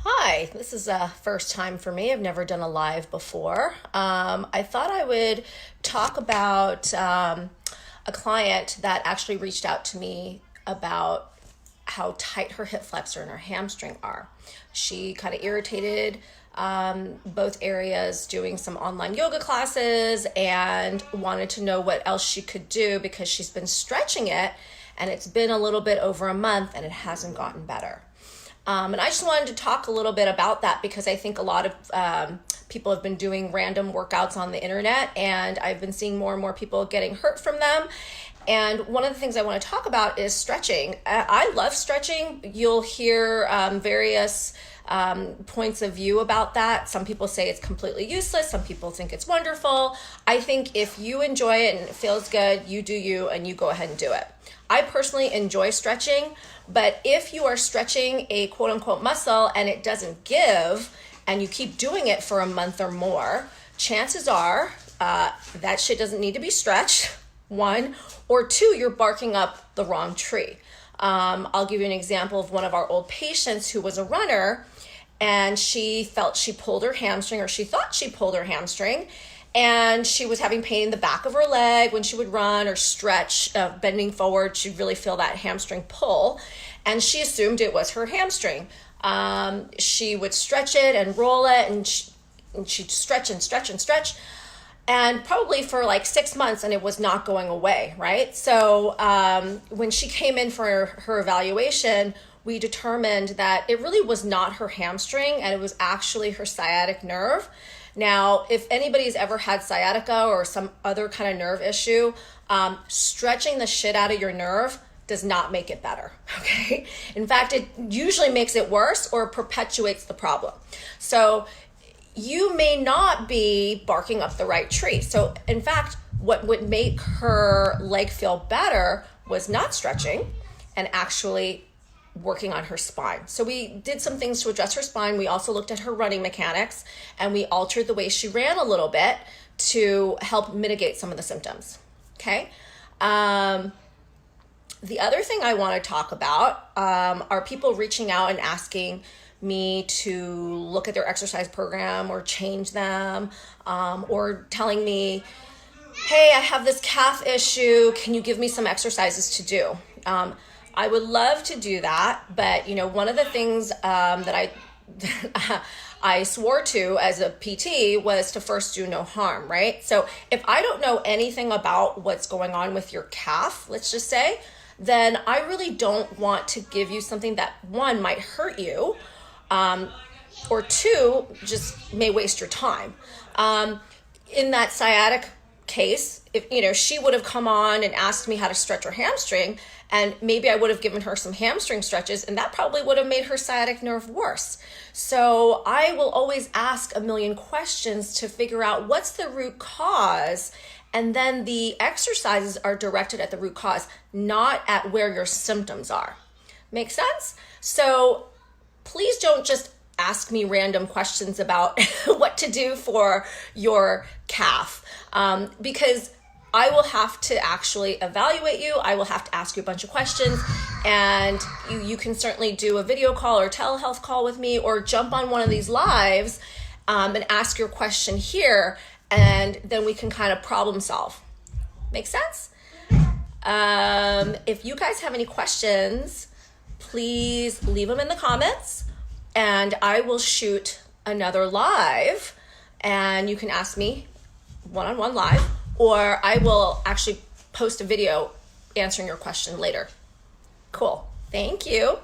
Hi, this is a first time for me. I've never done a live before. I thought I would talk about a client that actually reached out to me about how tight her hip flexor and her hamstring are. She kind of irritated both areas doing some online yoga classes and wanted to know what else she could do because she's been stretching it and it's been a little bit over a month and it hasn't gotten better. And I just wanted to talk a little bit about that because I think a lot of people have been doing random workouts on the internet, and I've been seeing more and more people getting hurt from them. And one of the things I want to talk about is stretching. I love stretching. You'll hear various points of view about that. Some people say it's completely useless. Some people think it's wonderful. I think if you enjoy it and it feels good, you do you and you go ahead and do it. I personally enjoy stretching, but if you are stretching a quote unquote muscle and it doesn't give and you keep doing it for a month or more, chances are that shit doesn't need to be stretched, one, or two, you're barking up the wrong tree. I'll give you an example of one of our old patients who was a runner, and she felt she pulled her hamstring, or she thought she pulled her hamstring, and she was having pain in the back of her leg when she would run or stretch, bending forward. She'd really feel that hamstring pull, and she assumed it was her hamstring. She would stretch it and roll it, and she'd stretch and stretch and stretch, and probably for like 6 months, and it was not going away, right? So when she came in for her evaluation, we determined that it really was not her hamstring, and it was actually her sciatic nerve. Now, if anybody's ever had sciatica or some other kind of nerve issue, stretching the shit out of your nerve does not make it better, okay? In fact, it usually makes it worse or perpetuates the problem. So you may not be barking up the right tree. So in fact, what would make her leg feel better was not stretching and actually working on her spine. So we did some things to address her spine. We also looked at her running mechanics, and we altered the way she ran a little bit to help mitigate some of the symptoms. Okay. The other thing I want to talk about are people reaching out and asking me to look at their exercise program or change them, or telling me, hey, I have this calf issue. Can you give me some exercises to do? I would love to do that, but one of the things that I swore to as a PT was to first do no harm, right? So if I don't know anything about what's going on with your calf, let's just say, then I really don't want to give you something that, one, might hurt you, or two, just may waste your time. In that sciatic case, if she would have come on and asked me how to stretch her hamstring, and maybe I would have given her some hamstring stretches, and that probably would have made her sciatic nerve worse. So I will always ask a million questions to figure out what's the root cause, and then the exercises are directed at the root cause, not at where your symptoms are. Make sense? So please don't just ask me random questions about what to do for your calf, because I will have to actually evaluate you. I will have to ask you a bunch of questions, and you can certainly do a video call or telehealth call with me, or jump on one of these lives and ask your question here, and then we can kind of problem solve. Make sense? If you guys have any questions, please leave them in the comments, and I will shoot another live, and you can ask me one-on-one live, or I will actually post a video answering your question later. Cool. Thank you.